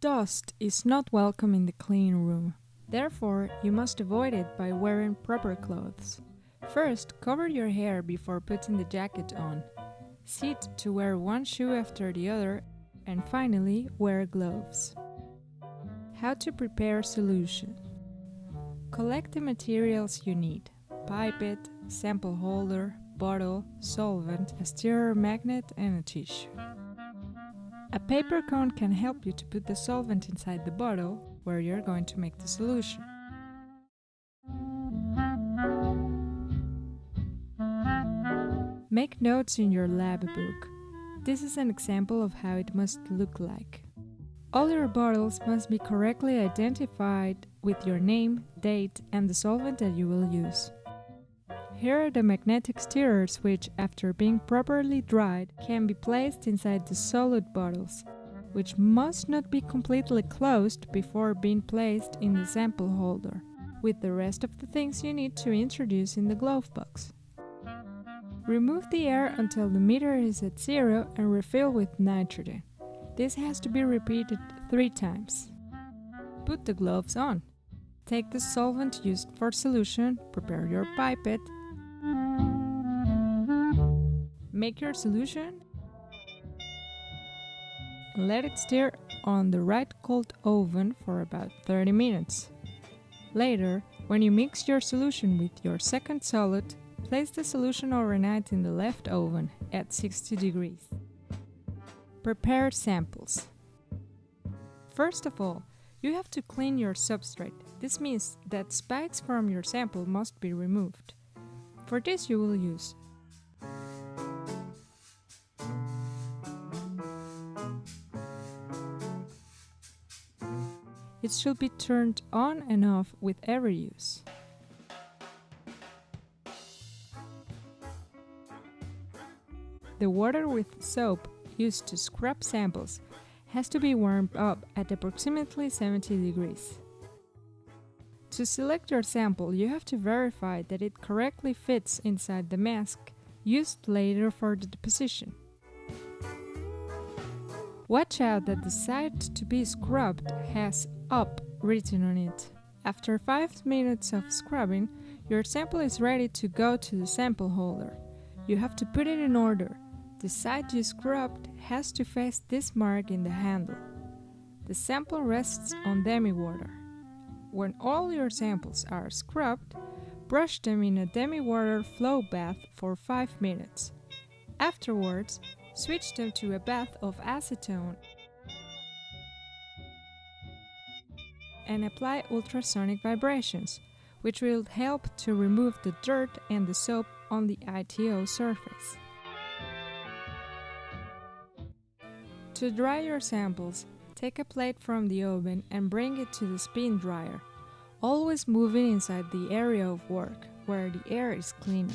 Dust is not welcome in the clean room. Therefore, you must avoid it by wearing proper clothes. First, cover your hair before putting the jacket on. Sit to wear one shoe after the other, and finally, wear gloves. How to prepare solution. Collect the materials you need: pipette, sample holder, bottle, solvent, a stirrer magnet, and a tissue. A paper cone can help you to put the solvent inside the bottle where you're going to make the solution. Make notes in your lab book. This is an example of how it must look like. All your bottles must be correctly identified with your name, date, and the solvent that you will use. Here are the magnetic stirrers which, after being properly dried, can be placed inside the solid bottles, which must not be completely closed before being placed in the sample holder, with the rest of the things you need to introduce in the glove box. Remove the air until the meter is at 0 and refill with nitrogen. This has to be repeated 3 times. Put the gloves on. Take the solvent used for solution, prepare your pipette, make your solution, and let it stir on the right cold oven for about 30 minutes. Later, when you mix your solution with your second solid, place the solution overnight in the left oven at 60 degrees. Prepare samples. First of all, you have to clean your substrate. This means that spikes from your sample must be removed. For this you will use It should be turned on and off with every use. The water with soap used to scrub samples has to be warmed up at approximately 70 degrees. To select your sample, you have to verify that it correctly fits inside the mask used later for the deposition. Watch out that the side to be scrubbed has "up" written on it. After 5 minutes of scrubbing, your sample is ready to go to the sample holder. You have to put it in order. The side you scrubbed has to face this mark in the handle. The sample rests on demi water. When all your samples are scrubbed, brush them in a demi water flow bath for 5 minutes. Afterwards, switch them to a bath of acetone and apply ultrasonic vibrations, which will help to remove the dirt and the soap on the ITO surface. To dry your samples, take a plate from the oven and bring it to the spin dryer, always moving inside the area of work, where the air is cleaner.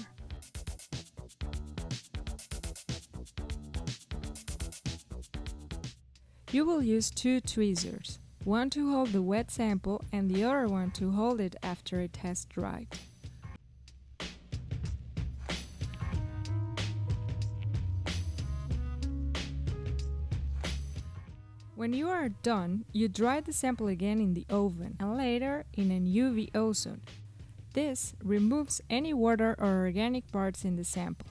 You will use 2 tweezers, one to hold the wet sample and the other one to hold it after it has dried. When you are done, you dry the sample again in the oven and later in an UV ozone. This removes any water or organic parts in the sample.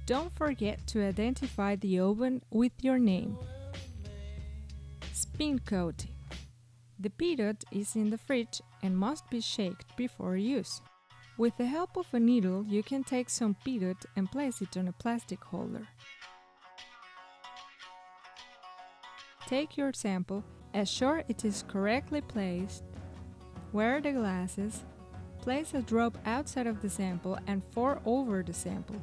Don't forget to identify the oven with your name. Spin coating. The peanut is in the fridge and must be shaken before use. With the help of a needle, you can take some peanut and place it on a plastic holder. Take your sample, assure it is correctly placed, wear the glasses, place a drop outside of the sample and pour over the sample.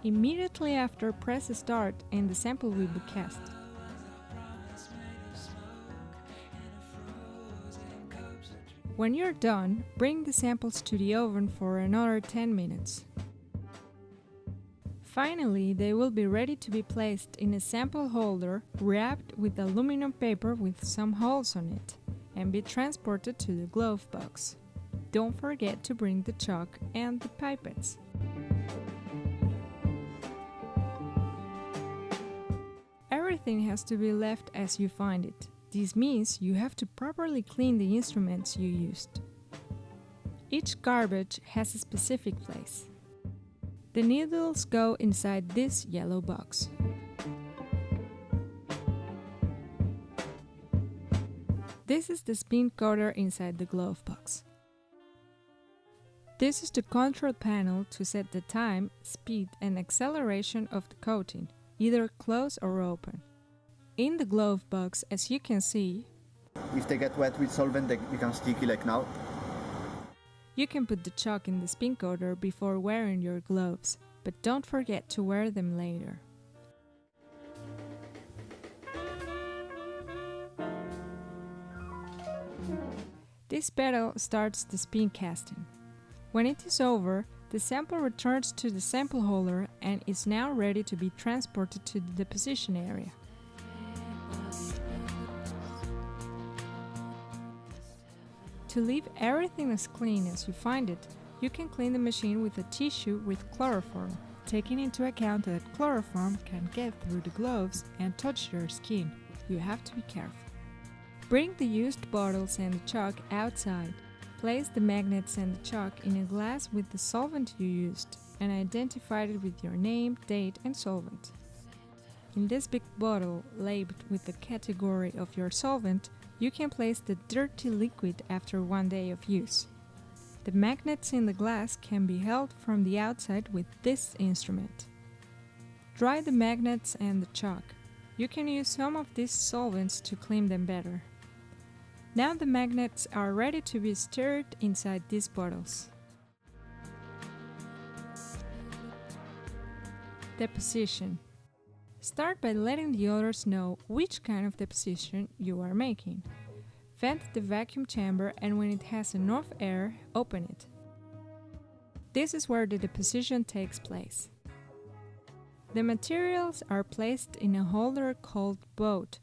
Immediately after, press start and the sample will be cast. When you're done, bring the samples to the oven for another 10 minutes. Finally, they will be ready to be placed in a sample holder wrapped with aluminum paper with some holes on it and be transported to the glove box. Don't forget to bring the chalk and the pipettes. everything has to be left as you find it. This means you have to properly clean the instruments you used. Each garbage has a specific place. The needles go inside this yellow box. This is the spin coater inside the glove box. This is the control panel to set the time, speed and acceleration of the coating, either close or open. In the glove box, as you can see, if they get wet with solvent, they become sticky like now. You can put the chalk in the spin coater before wearing your gloves, but don't forget to wear them later. This pedal starts the spin casting. When it is over, the sample returns to the sample holder and is now ready to be transported to the deposition area. To leave everything as clean as you find it, you can clean the machine with a tissue with chloroform, taking into account that chloroform can get through the gloves and touch your skin. You have to be careful. Bring the used bottles and the chalk outside. Place the magnets and the chalk in a glass with the solvent you used and identify it with your name, date and solvent. In this big bottle labeled with the category of your solvent, you can place the dirty liquid after 1 day of use. The magnets in the glass can be held from the outside with this instrument. Dry the magnets and the chalk. You can use some of these solvents to clean them better. Now the magnets are ready to be stirred inside these bottles. Deposition. Start by letting the others know which kind of deposition you are making. Vent the vacuum chamber and when it has enough air, open it. This is where the deposition takes place. The materials are placed in a holder called boat.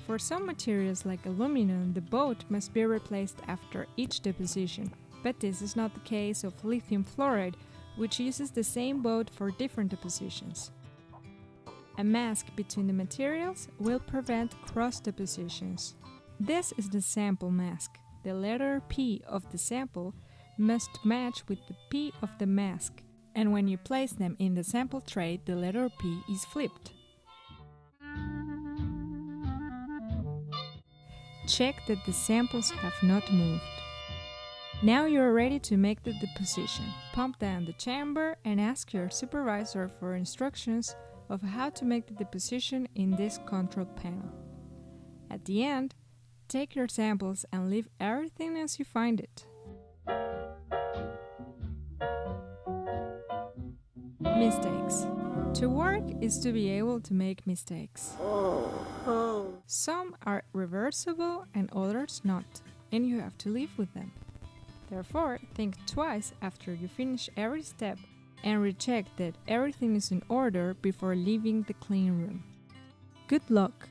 For some materials like aluminum, the boat must be replaced after each deposition, but this is not the case of lithium fluoride, which uses the same boat for different depositions. A mask between the materials will prevent cross depositions. This is the sample mask. The letter P of the sample must match with the P of the mask, and when you place them in the sample tray, the letter P is flipped. Check that the samples have not moved. Now you are ready to make the deposition. Pump down the chamber and ask your supervisor for instructions of how to make the deposition in this control panel. At the end, take your samples and leave everything as you find it. Mistakes. To work is to be able to make mistakes. Some are reversible and others not, and you have to live with them. Therefore, think twice after you finish every step and recheck that everything is in order before leaving the clean room. Good luck!